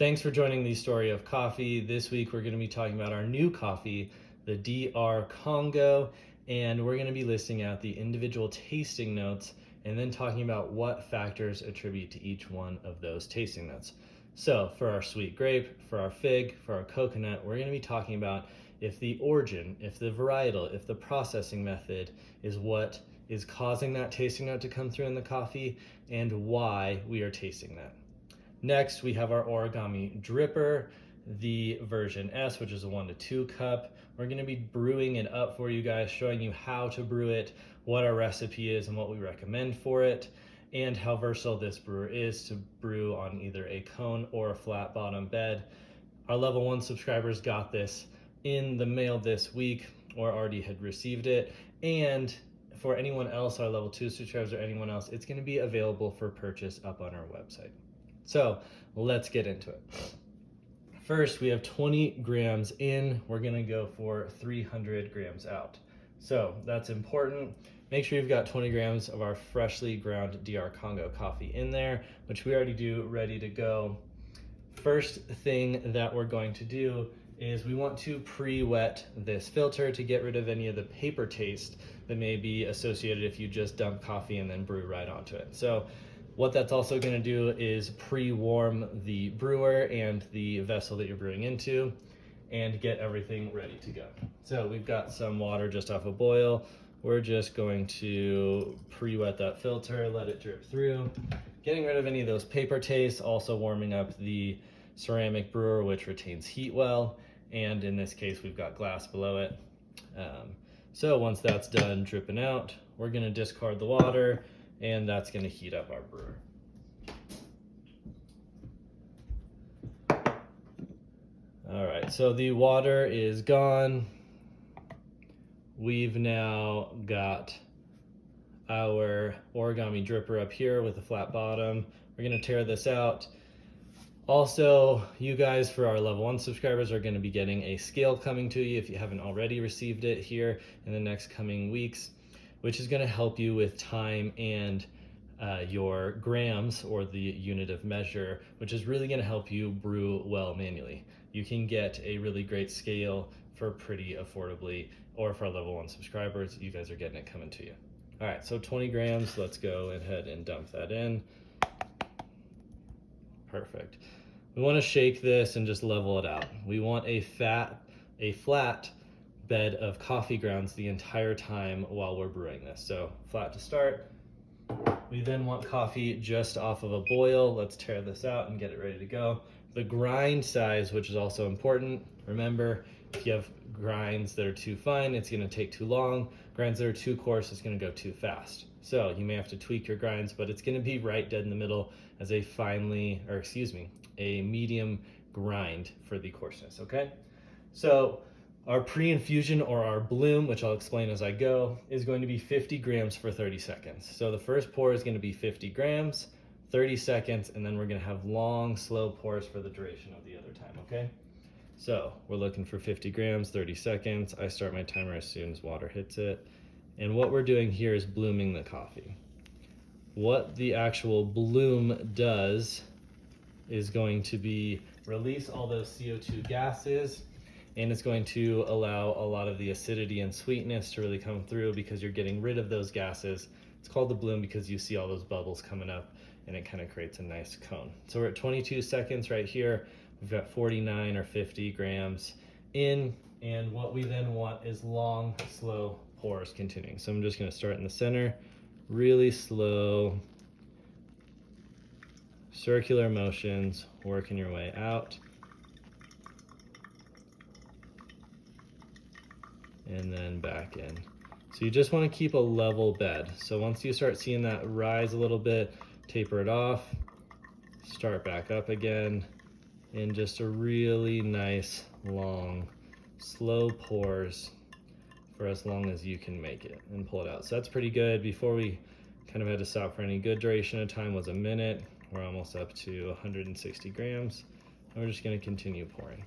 Thanks for joining the Story of Coffee. This week we're going to be talking about our new coffee, the DR Congo, and we're going to be listing out the individual tasting notes and then talking about what factors attribute to each one of those tasting notes. So for our sweet grape, for our fig, for our coconut, we're going to be talking about if the origin, if the varietal, if the processing method is what is causing that tasting note to come through in the coffee and why we are tasting that. Next, we have our Origami dripper, the version S, which is a 1 to 2 cup. We're going to be brewing it up for you guys, showing you how to brew it, what our recipe is and what we recommend for it, and how versatile this brewer is to brew on either a cone or a flat bottom bed. Our level 1 subscribers got this in the mail this week or already had received it, and for anyone else, our level 2 subscribers or anyone else, it's going to be available for purchase up on our website. So let's get into it. First, we have 20 grams in. We're going to go for 300 grams out. So that's important. Make sure you've got 20 grams of our freshly ground DR Congo coffee in there, which we already do ready to go. First thing that we're going to do is we want to pre-wet this filter to get rid of any of the paper taste that may be associated if you just dump coffee and then brew right onto it. So what that's also going to do is pre-warm the brewer and the vessel that you're brewing into and get everything ready to go. So we've got some water just off a boil. We're just going to pre-wet that filter, let it drip through, getting rid of any of those paper tastes, also warming up the ceramic brewer, which retains heat well, and in this case we've got glass below it. So once that's done dripping out, we're going to discard the water, and that's going to heat up our brewer. All right, so the water is gone. We've now got our Origami dripper up here with a flat bottom. We're going to tear this out. Also, you guys, for our level 1 subscribers, are going to be getting a scale coming to you if you haven't already received it here in the next coming weeks, which is going to help you with time and your grams, or the unit of measure, which is really going to help you brew well manually. You can get a really great scale for pretty affordably, or for our level 1 subscribers, you guys are getting it coming to you. All right, so 20 grams, let's go ahead and dump that in. Perfect. We want to shake this and just level it out. We want a flat bed of coffee grounds the entire time while we're brewing this. So flat to start. We then want coffee just off of a boil. Let's tear this out and get it ready to go. The grind size, which is also important. Remember, if you have grinds that are too fine, it's going to take too long. Grinds that are too coarse, it's going to go too fast. So you may have to tweak your grinds, but it's going to be right dead in the middle as a medium grind for the coarseness, okay? So our pre-infusion, or our bloom, which I'll explain as I go, is going to be 50 grams for 30 seconds. So the first pour is going to be 50 grams, 30 seconds, and then we're going to have long, slow pours for the duration of the other time, okay? So we're looking for 50 grams, 30 seconds. I start my timer as soon as water hits it. And what we're doing here is blooming the coffee. What the actual bloom does is going to be release all those CO2 gases, and it's going to allow a lot of the acidity and sweetness to really come through because you're getting rid of those gases. It's called the bloom because you see all those bubbles coming up, and it kind of creates a nice cone. So we're at 22 seconds right here. We've got 49 or 50 grams in, and what we then want is long, slow pours continuing. So I'm just going to start in the center, really slow, circular motions, working your way out. And then back in. So you just want to keep a level bed. So once you start seeing that rise a little bit, taper it off, start back up again, and just a really nice, long, slow pours for as long as you can make it, and pull it out. So that's pretty good. Before we kind of had to stop for any good duration of time was a minute. We're almost up to 160 grams, and we're just going to continue pouring.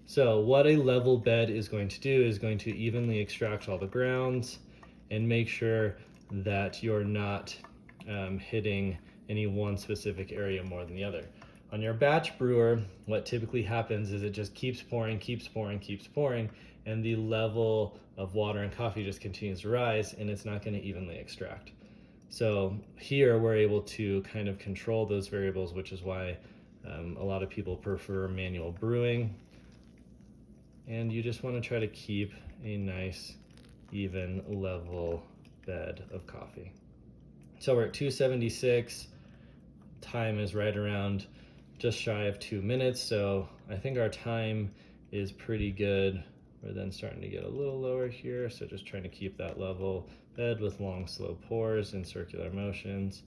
So what a level bed is going to do is going to evenly extract all the grounds and make sure that you're not hitting any one specific area more than the other. On your batch brewer, what typically happens is it just keeps pouring, and the level of water and coffee just continues to rise, and it's not going to evenly extract. So here we're able to kind of control those variables, which is why a lot of people prefer manual brewing. And you just want to try to keep a nice, even, level bed of coffee. So we're at 276. Time is right around just shy of 2 minutes, so I think our time is pretty good. We're then starting to get a little lower here, so just trying to keep that level bed with long, slow pours and circular motions.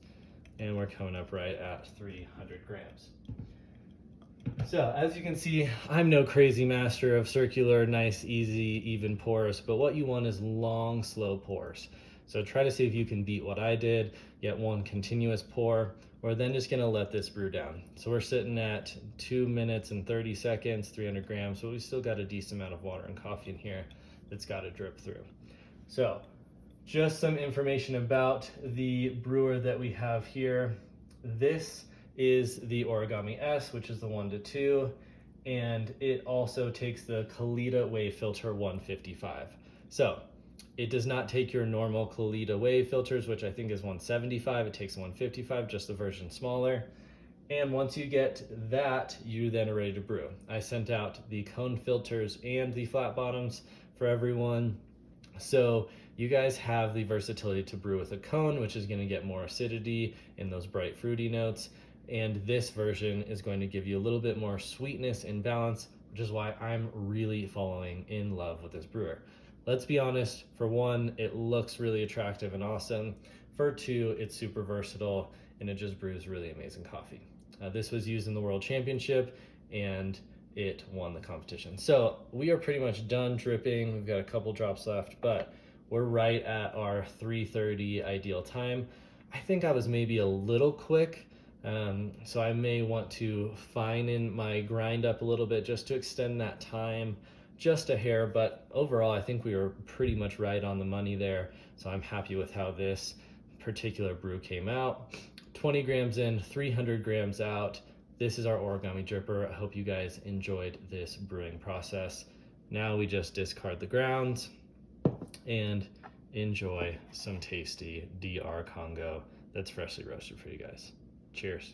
And we're coming up right at 300 grams. So as you can see, I'm no crazy master of circular, nice, easy, even pours, but what you want is long, slow pours. So try to see if you can beat what I did, get one continuous pour. We're then just gonna let this brew down. So we're sitting at 2 minutes and 30 seconds, 300 grams, but we still got a decent amount of water and coffee in here that's gotta drip through. So just some information about the brewer that we have here. This is the Origami S, which is the 1-2, and it also takes the Kalita Wave Filter 155. So it does not take your normal Kalita Wave filters, which I think is 175. It takes 155, just the version smaller. And once you get that, you then are ready to brew. I sent out the cone filters and the flat bottoms for everyone. So you guys have the versatility to brew with a cone, which is going to get more acidity in those bright fruity notes. And this version is going to give you a little bit more sweetness and balance, which is why I'm really falling in love with this brewer. Let's be honest, for one, it looks really attractive and awesome. For two, it's super versatile and it just brews really amazing coffee. This was used in the World Championship and it won the competition. So we are pretty much done dripping. We've got a couple drops left, but we're right at our 3:30 ideal time. I think I was maybe a little quick. So I may want to fine my grind up a little bit just to extend that time just a hair, but overall I think we were pretty much right on the money there. So I'm happy with how this particular brew came out. 20 grams in, 300 grams out. This is our Origami dripper. I hope you guys enjoyed this brewing process. Now we just discard the grounds and enjoy some tasty DR Congo that's freshly roasted for you guys. Cheers.